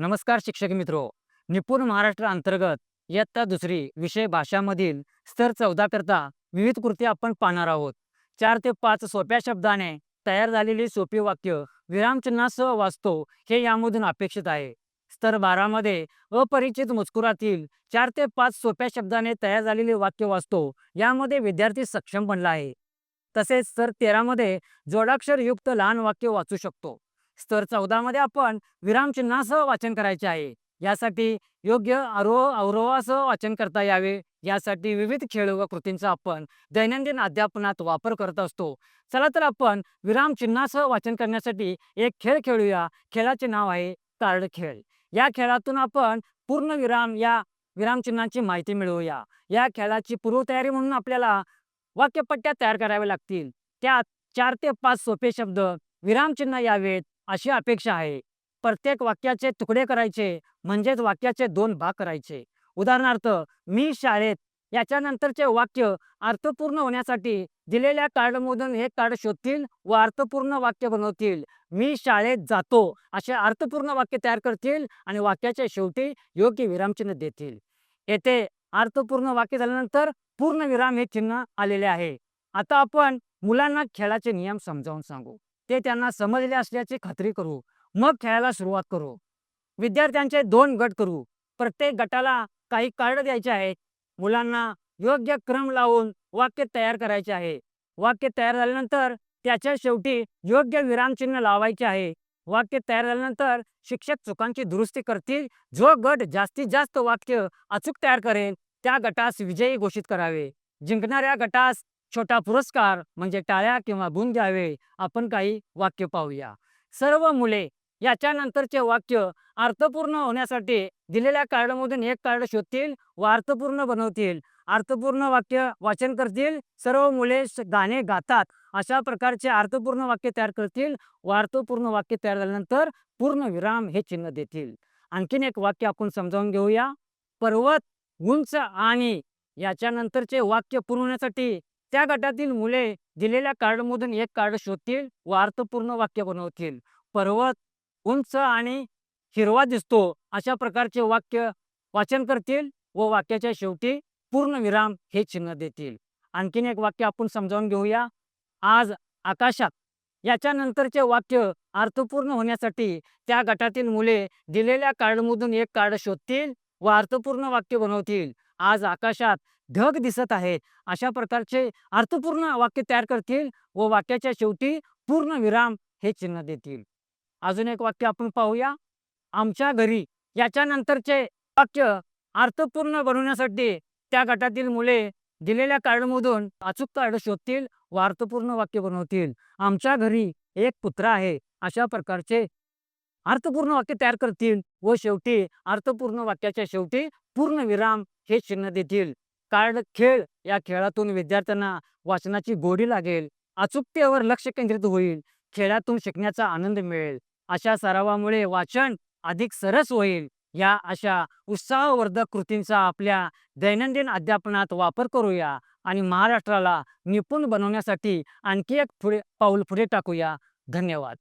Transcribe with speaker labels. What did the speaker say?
Speaker 1: नमस्कार शिक्षक मित्रो. निपुण महाराष्ट्र अंतर्गत इयत्ता दुसरी विषय भाषामधील स्तर 14 करता विविध कृती आपण पाहणार आहोत. 4 ते 5 सोप्या शब्दाने तयार झालेली सोपी वाक्य विरामचिन्हासह वाचतो हे यामधून अपेक्षित आहे. स्तर 12 मध्ये अपरिचित मजकुरातील 4 ते 5 सोप्या शब्दाने तयार झालेले वाक्य वाचतो यामध्ये विद्यार्थी सक्षम बनला आहे. तसेच स्तर 13 मध्ये जोडाक्षरयुक्त लहान वाक्य वाचू शकतो. स्तर 14 मध्ये आपण विरामचिन्हासह वाचन करायचे आहे. यासाठी योग्य आरोह अवरोहासह वाचन करता यावे यासाठी विविध खेळ व कृतींचा आपण दैनंदिन अध्यापनात वापर करत असतो. चला तर आपण विरामचिन्हासह वाचन करण्यासाठी एक खेळ खेळूया. खेळाचे नाव आहे कार्ड खेळ. या खेळातून आपण पूर्ण विराम या विरामचिन्हांची माहिती मिळवूया. या खेळाची पूर्वतयारी म्हणून आपल्याला वाक्यपट्ट्या तयार कराव्या लागतील. त्यात 4 ते 5 सोपे शब्द विरामचिन्ह यावेत अशी अपेक्षा आहे. प्रत्येक वाक्याचे तुकडे करायचे म्हणजेच वाक्याचे 2 भाग करायचे. उदाहरणार्थ, मी शाळेत याच्यानंतरचे वाक्य अर्थपूर्ण होण्यासाठी दिलेल्या कार्डमधून एक कार्ड शोधतील व अर्थपूर्ण वाक्य बनवतील. मी शाळेत जातो असे अर्थपूर्ण वाक्य तयार करतील आणि वाक्याच्या शेवटी योग्य विरामचिन्ह देतील. येथे अर्थपूर्ण वाक्य झाल्यानंतर पूर्ण विराम हे चिन्ह आलेले आहे. आता आपण मुलांना खेळाचे नियम समजावून सांगू. ते त्यांना समजले असल्याची खात्री करू. मग खेळायला सुरुवात करू. विद्यार्थ्यांचे 2 गट करू. प्रत्येक गटाला काही कार्ड द्यायचे आहेत. मुलांना योग्य क्रम लावून वाक्य तयार करायचे आहे. वाक्य तयार झाल्यानंतर त्याच्या शेवटी योग्य विरामचिन्ह लावायचे आहे. वाक्य तयार झाल्यानंतर शिक्षक चुकांची दुरुस्ती करतील. जो गट जास्तीत जास्त वाक्य अचूक तयार करेल त्या गटास विजयी घोषित करावे. जिंकणाऱ्या गटास छोटा पुरस्कार म्हणजे टाळ्या किंवा गुण द्यावे. आपण काही वाक्य पाहूया. सर्व मुले याच्यानंतरचे वाक्य अर्थपूर्ण होण्यासाठी दिलेल्या कार्डमधून एक कार्ड शोधतील व अर्थपूर्ण बनवतील. अर्थपूर्ण वाक्य वाचन करतील. सर्व मुले गाणे गातात अशा प्रकारचे अर्थपूर्ण वाक्य तयार करतील व अर्थपूर्ण वाक्य तयार झाल्यानंतर पूर्ण विराम हे चिन्ह देतील. आणखीन एक वाक्य आपण समजावून घेऊया. पर्वत, उंच आणि याच्यानंतरचे वाक्य पूर्ण होण्यासाठी त्या गटातील मुले दिलेल्या कार्डमधून एक कार्ड शोधतील व अर्थपूर्ण वाक्य बनवतील. पर्वत उंच आणि हिरवा दिसतो अशा प्रकारचे वाक्य वाचन करतील व वाक्याच्या शेवटी पूर्ण विराम हे चिन्ह देतील. आणखीन एक वाक्य आपण समजावून घेऊया. आज आकाशात याच्यानंतरचे वाक्य अर्थपूर्ण होण्यासाठी त्या गटातील मुले दिलेल्या कार्डमधून एक कार्ड शोधतील व अर्थपूर्ण वाक्य बनवतील. आज आकाशात ढग दिसत आहेत अशा प्रकारचे अर्थपूर्ण वाक्य तयार करतील व वाक्याच्या शेवटी पूर्ण विराम हे चिन्ह देतील. अजून एक वाक्य आपण पाहूया. आमच्या घरी याच्यानंतरचे वाक्य अर्थपूर्ण बनवण्यासाठी त्या गटातील मुले दिलेल्या कार्डमधून अचूक कार्ड शोधतील व अर्थपूर्ण वाक्य बनवतील. आमच्या घरी एक कुत्रा आहे अशा प्रकारचे अर्थपूर्ण वाक्य तयार करतील व शेवटी अर्थपूर्ण वाक्याच्या शेवटी पूर्ण विराम हे चिन्ह देतील. कार्ड खेळ या खेळातून विद्यार्थ्यांना वाचनाची गोडी लागेल. अचूकतेवर लक्ष केंद्रित होईल. खेळातून शिकण्याचा आनंद मिळेल. अशा सरावामुळे वाचन अधिक सरस होईल. या अशा उत्साहवर्धक कृतींचा आपल्या दैनंदिन अध्यापनात वापर करूया आणि महाराष्ट्राला निपुण बनवण्यासाठी आणखी एक पाऊल पुढे टाकूया. धन्यवाद.